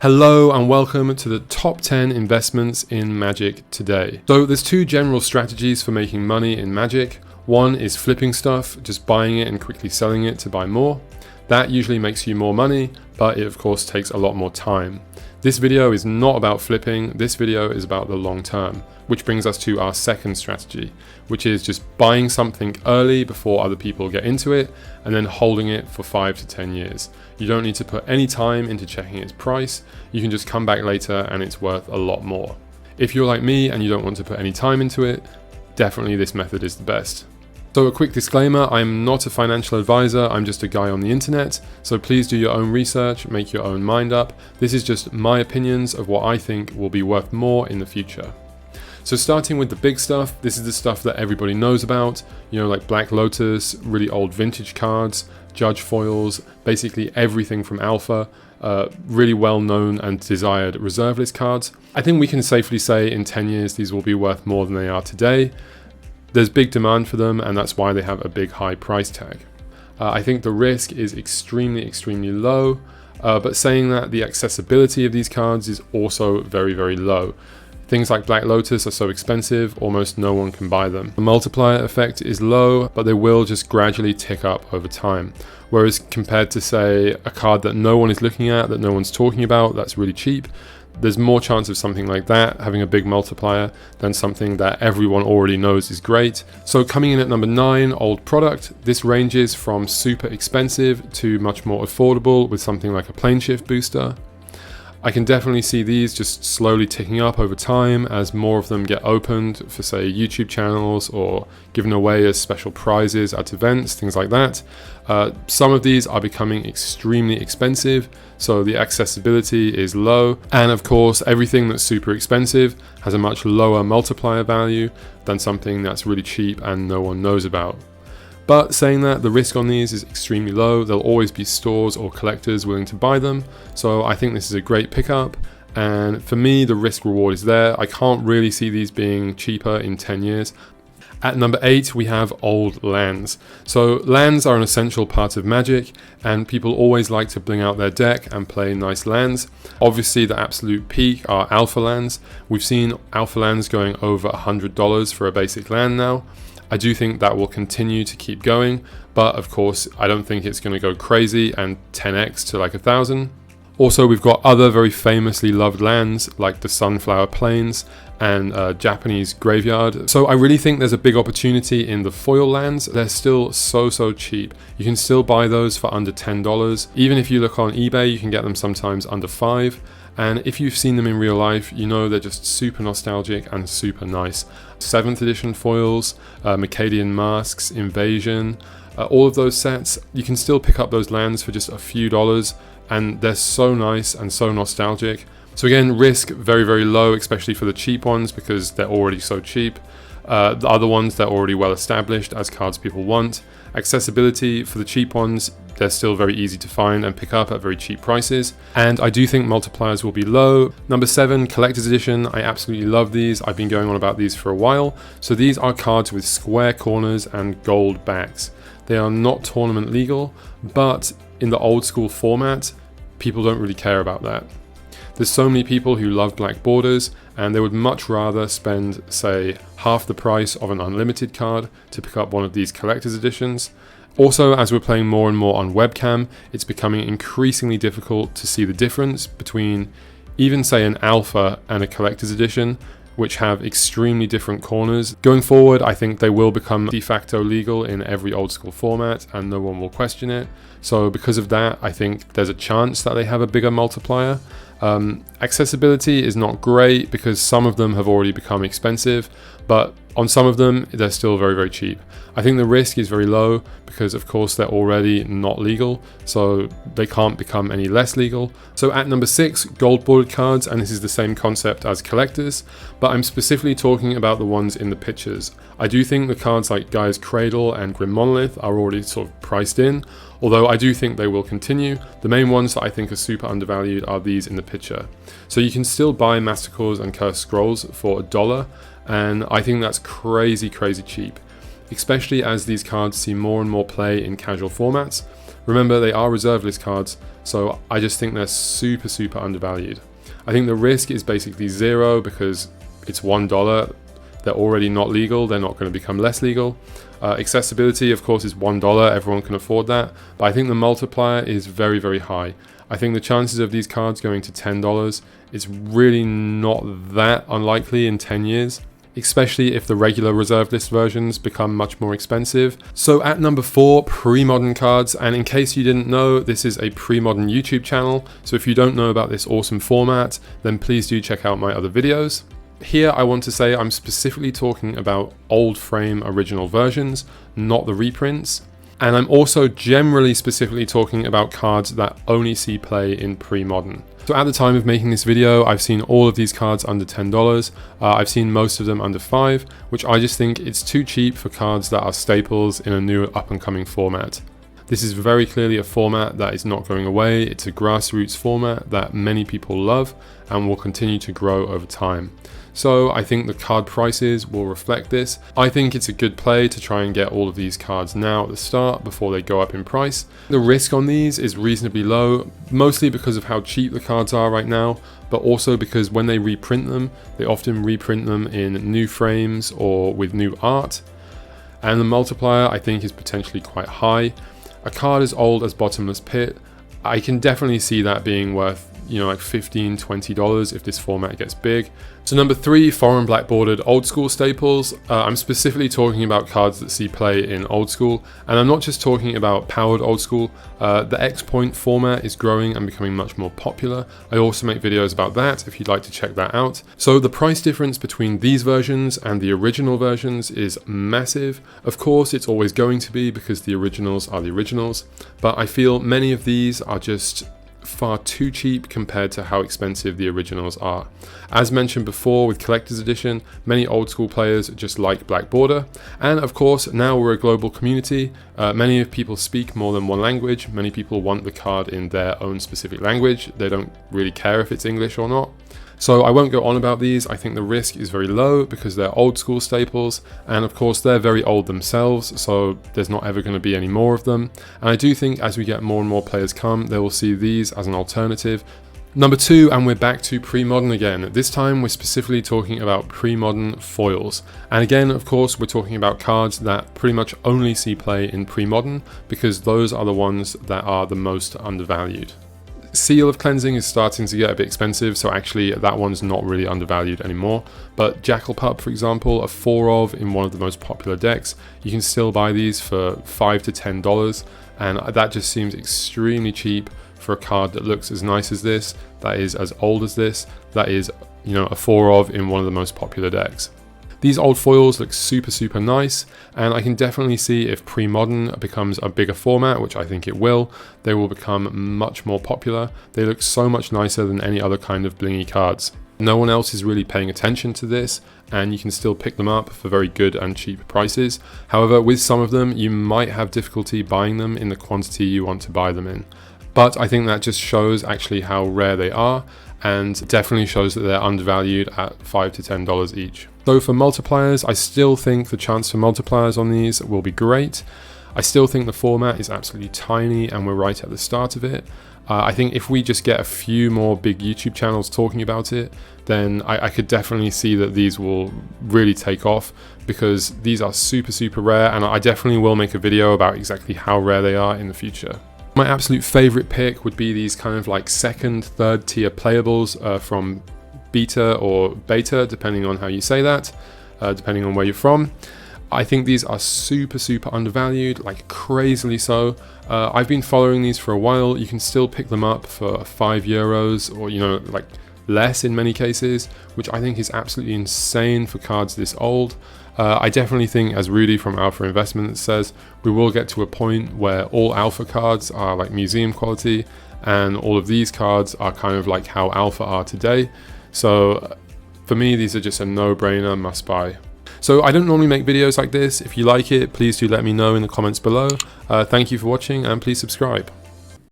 Hello and welcome to the top 10 investments in Magic today. So there's two general strategies for making money in Magic. One is flipping stuff, just buying it and quickly selling it to buy more. That usually makes you more money, but it of course takes a lot more time. This video is not about flipping, this video is about the long term, which brings us to our second strategy, which is just buying something early before other people get into it and then holding it for 5 to 10 years. You don't need to put any time into checking its price, you can just come back later and it's worth a lot more. If you're like me and you don't want to put any time into it, definitely this method is the best. So a quick disclaimer, I'm not a financial advisor, I'm just a guy on the internet, so please do your own research, make your own mind up. This is just my opinions of what I think will be worth more in the future. So starting with the big stuff, this is the stuff that everybody knows about, like Black Lotus, really old vintage cards, Judge foils, basically everything from Alpha, really well known and desired reserve list cards. I think we can safely say in 10 years these will be worth more than they are today. There's big demand for them and that's why they have a big high price tag. I think the risk is extremely low, but saying that, the accessibility of these cards is also very low. Things like Black Lotus are so expensive, almost no one can buy them. The multiplier effect is low, but they will just gradually tick up over time. Whereas compared to, say, a card that no one is looking at, that no one's talking about, that's really cheap, there's more chance of something like that having a big multiplier than something that everyone already knows is great. So coming in at number 9, old product. This ranges from super expensive to much more affordable with something like a plane shift booster. I can definitely see these just slowly ticking up over time as more of them get opened for, say, YouTube channels or given away as special prizes at events, things like that. Some of these are becoming extremely expensive, so the accessibility is low. And of course, everything that's super expensive has a much lower multiplier value than something that's really cheap and no one knows about. But saying that, the risk on these is extremely low. There'll always be stores or collectors willing to buy them. So I think this is a great pickup. And for me, the risk reward is there. I can't really see these being cheaper in 10 years. At number 8, we have old lands. So lands are an essential part of Magic, and people always like to bring out their deck and play nice lands. Obviously, the absolute peak are alpha lands. We've seen alpha lands going over $100 for a basic land now. I do think that will continue to keep going, but of course, I don't think it's going to go crazy and 10x to like 1,000. Also, we've got other very famously loved lands like the Sunflower Plains and Japanese Graveyard. So I really think there's a big opportunity in the foil lands. They're still so cheap. You can still buy those for under $10. Even if you look on eBay, you can get them sometimes under $5. And if you've seen them in real life, you know they're just super nostalgic and super nice. 7th edition foils, Mercadian Masks, Invasion, all of those sets, you can still pick up those lands for just a few dollars, and they're so nice and so nostalgic. So again, risk very low, especially for the cheap ones because they're already so cheap. The other ones, they're already well established as cards people want. Accessibility for the cheap ones, they're still very easy to find and pick up at very cheap prices. And I do think multipliers will be low. Number 7, Collector's Edition. I absolutely love these. I've been going on about these for a while. So these are cards with square corners and gold backs. They are not tournament legal, but in the old school format, people don't really care about that. There's so many people who love black borders and they would much rather spend, say, half the price of an unlimited card to pick up one of these collector's editions. Also, as we're playing more and more on webcam, it's becoming increasingly difficult to see the difference between even, say, an alpha and a collector's edition, which have extremely different corners. Going forward, I think they will become de facto legal in every old school format and no one will question it. So because of that, I think there's a chance that they have a bigger multiplier. Accessibility is not great because some of them have already become expensive, but on some of them, they're still very cheap. I think the risk is very low because of course they're already not legal, so they can't become any less legal. So at number 6, gold bordered cards, and this is the same concept as collectors, but I'm specifically talking about the ones in the pictures. I do think the cards like Gaia's Cradle and Grim Monolith are already sort of priced in, although I do think they will continue. The main ones that I think are super undervalued are these in the picture. So you can still buy Mastercores and Cursed Scrolls for $1, and I think that's crazy cheap, especially as these cards see more and more play in casual formats. Remember, they are reserve list cards, so I just think they're super undervalued. I think the risk is basically zero because it's $1. They're already not legal, they're not going to become less legal. Accessibility, of course, is $1, everyone can afford that, but I think the multiplier is very high. I think the chances of these cards going to $10 is really not that unlikely in 10 years, especially if the regular reserve list versions become much more expensive. So at number 4, PreModern Cards, and in case you didn't know, this is a PreModern YouTube channel, so if you don't know about this awesome format, then please do check out my other videos. Here I want to say I'm specifically talking about old frame original versions, not the reprints. And I'm also generally specifically talking about cards that only see play in PreModern. So at the time of making this video, I've seen all of these cards under $10. I've seen most of them under $5, which I just think it's too cheap for cards that are staples in a new up and coming format. This is very clearly a format that is not going away. It's a grassroots format that many people love and will continue to grow over time. So I think the card prices will reflect this. I think it's a good play to try and get all of these cards now at the start before they go up in price. The risk on these is reasonably low, mostly because of how cheap the cards are right now, but also because when they reprint them, they often reprint them in new frames or with new art. And the multiplier I think is potentially quite high. A card as old as Bottomless Pit, I can definitely see that being worth, you know, like $15, $20 if this format gets big. So number 3, foreign black bordered old school staples. I'm specifically talking about cards that see play in old school, and I'm not just talking about powered old school. The X-Point format is growing and becoming much more popular. I also make videos about that if you'd like to check that out. So the price difference between these versions and the original versions is massive. Of course, it's always going to be because the originals are the originals, but I feel many of these are just far too cheap compared to how expensive the originals are. As mentioned before with Collector's Edition, many old school players just like black border, and of course now we're a global community. Many people speak more than one language. Many people want the card in their own specific language. They don't really care if it's English or not. So I won't go on about these. I think the risk is very low because they're old school staples, and of course they're very old themselves, so there's not ever going to be any more of them. And I do think as we get more and more players come, they will see these as an alternative. Number 2, and we're back to PreModern again. This time we're specifically talking about PreModern foils. And again, of course, we're talking about cards that pretty much only see play in PreModern because those are the ones that are the most undervalued. Seal of Cleansing is starting to get a bit expensive, so actually that one's not really undervalued anymore. But Jackal Pup, for example, a 4 of in one of the most popular decks, you can still buy these for $5 to $10, and that just seems extremely cheap for a card that looks as nice as this, that is as old as this, that is, you know, a 4 of in one of the most popular decks. These old foils look super nice, and I can definitely see if PreModern becomes a bigger format, which I think it will, they will become much more popular. They look so much nicer than any other kind of blingy cards. No one else is really paying attention to this, and you can still pick them up for very good and cheap prices. However, with some of them, you might have difficulty buying them in the quantity you want to buy them in. But I think that just shows actually how rare they are, and definitely shows that they're undervalued at $5 to $10 each. So for multipliers, I still think the chance for multipliers on these will be great. I still think the format is absolutely tiny and we're right at the start of it. I think if we just get a few more big YouTube channels talking about it, then I could definitely see that these will really take off because these are super rare, and I definitely will make a video about exactly how rare they are in the future. My absolute favorite pick would be these kind of like second, third tier playables from beta or beta, depending on how you say that, depending on where you're from. I think these are super undervalued, like crazily so. I've been following these for a while. You can still pick them up for €5 or, you know, like less in many cases, which I think is absolutely insane for cards this old. I definitely think, as Rudy from Alpha Investment says, we will get to a point where all Alpha cards are like museum quality, and all of these cards are kind of like how Alpha are today. So for me, these are just a no-brainer, must buy. So I don't normally make videos like this. If you like it, please do let me know in the comments below. Thank you for watching, and please subscribe.